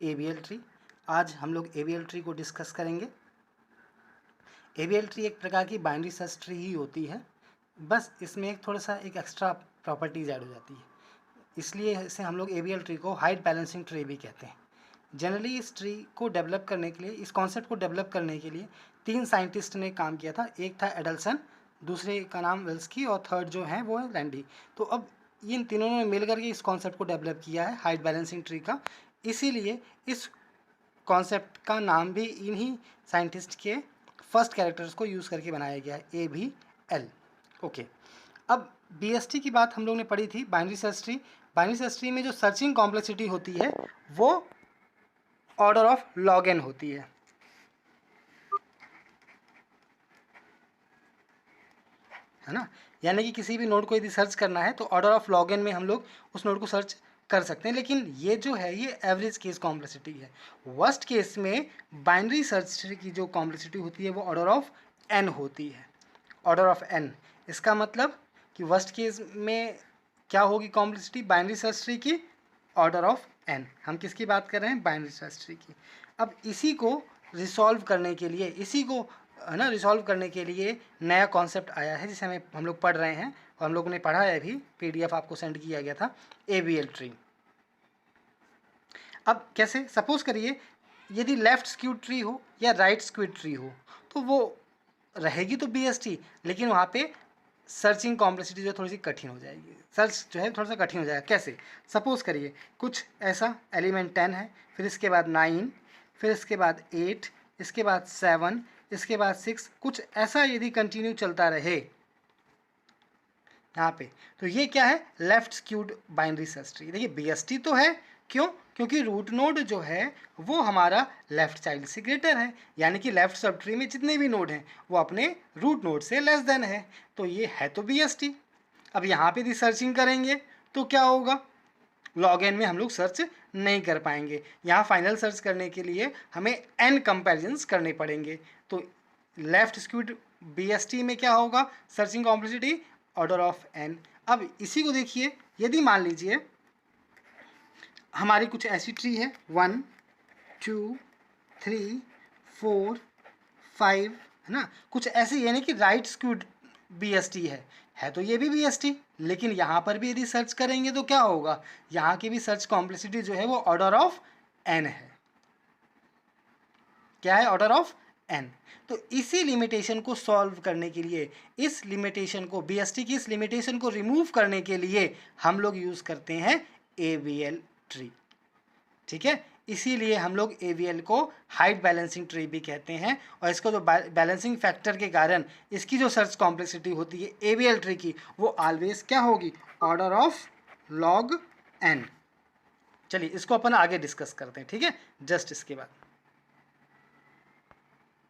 ABL tree. आज हम लोग ABL ट्री को डिस्कस करेंगे। ABL ट्री एक प्रकार की बाइनरी सर्च ट्री ही होती है, बस इसमें एक थोड़ा सा एक एक्स्ट्रा प्रॉपर्टीज ऐड हो जाती है, इसलिए इसे हम लोग ABL ट्री को हाइट बैलेंसिंग ट्री भी कहते हैं। जनरली इस ट्री को डेवलप करने के लिए, इस कॉन्सेप्ट को डेवलप करने के लिए 3 साइंटिस्ट ने काम किया था। एक था एडल्सन, दूसरे का नाम वेल्स्की और थर्ड जो है वो है लैंडी। तो अब इन तीनों ने मिलकर के इस कॉन्सेप्ट को डेवलप किया है हाइट बैलेंसिंग ट्री का, इसीलिए इस कॉन्सेप्ट का नाम भी इन्हीं साइंटिस्ट के फर्स्ट कैरेक्टर्स को यूज़ करके बनाया गया है, ABL। ओके, अब BST की बात हम लोग ने पढ़ी थी, binary search tree. Binary search tree में जो सर्चिंग कॉम्प्लेक्सिटी होती है वो ऑर्डर ऑफ log n होती है ना। यानी कि किसी भी नोड को यदि सर्च करना है तो ऑर्डर ऑफ log n में हम लोग उस नोड को सर्च कर सकते हैं, लेकिन ये जो है ये एवरेज केस कॉम्प्लेक्सिटी है। वर्स्ट केस में बाइनरी सर्च ट्री की जो कॉम्प्लेक्सिटी होती है वो ऑर्डर ऑफ n होती है, ऑर्डर ऑफ n। इसका मतलब कि वर्स्ट केस में क्या होगी कॉम्प्लेक्सिटी बाइनरी सर्च ट्री की, ऑर्डर ऑफ n। हम किसकी बात कर रहे हैं, बाइनरी सर्च ट्री की। अब इसी को रिसॉल्व करने के लिए, इसी को है ना रिसॉल्व करने के लिए नया कॉन्सेप्ट आया है जिसे हम लोग पढ़ रहे हैं और हम लोगों ने पढ़ा है भी, PDF आपको सेंड किया गया था, ABL ट्री। अब कैसे, सपोज करिए यदि लेफ्ट स्क्यूड ट्री हो या राइट स्क्यूड ट्री हो तो वो रहेगी तो BST, लेकिन वहाँ पे सर्चिंग कॉम्प्लेक्सिटी जो थोड़ी सी कठिन हो जाएगी, सर्च जो है थोड़ा सा कठिन हो जाएगा। कैसे, सपोज करिए कुछ ऐसा एलिमेंट 10 है, फिर इसके बाद 9, फिर इसके बाद 8, इसके बाद 7, इसके बाद 6, कुछ ऐसा यदि कंटिन्यू चलता रहे यहाँ पे, तो ये क्या है, left skewed binary search tree. देखिए BST तो है, क्यों, क्योंकि रूट नोड जो है वो हमारा लेफ्ट चाइल्ड से ग्रेटर है, यानी कि लेफ्ट सब ट्री में जितने भी नोड हैं वो अपने रूट नोड से लेस देन है, तो ये है तो BST। अब यहाँ पे यदि सर्चिंग करेंगे तो क्या होगा, log n में हम लोग सर्च नहीं कर पाएंगे। यहाँ फाइनल सर्च करने के लिए हमें n कंपेरिजन्स करने पड़ेंगे, तो लेफ्ट स्क्यूड BST में क्या होगा, searching complexity order of n। अब इसी को देखिए, यदि मान लीजिए हमारी कुछ ऐसी ट्री है 1 2 3 4 5, है ना, कुछ ऐसे, यानी कि राइट स्क्यूड BST है तो ये भी BST, लेकिन यहाँ पर भी यदि सर्च करेंगे तो क्या होगा, यहाँ की भी सर्च कॉम्प्लेक्सिटी जो है वो ऑर्डर ऑफ n है। क्या है, ऑर्डर ऑफ n। तो इसी लिमिटेशन को सॉल्व करने के लिए, इस लिमिटेशन को, BST की इस लिमिटेशन को रिमूव करने के लिए हम लोग यूज़ करते हैं ABL ट्री, ठीक है। इसीलिए हम लोग ABL को हाइट बैलेंसिंग ट्री भी कहते हैं, और इसका जो बैलेंसिंग फैक्टर के कारण इसकी जो सर्च कॉम्प्लेक्सिटी होती है ABL ट्री की, वो ऑलवेज क्या होगी, ऑर्डर ऑफ log n। चलिए इसको अपन आगे डिस्कस करते हैं, ठीक है, जस्ट इसके बाद।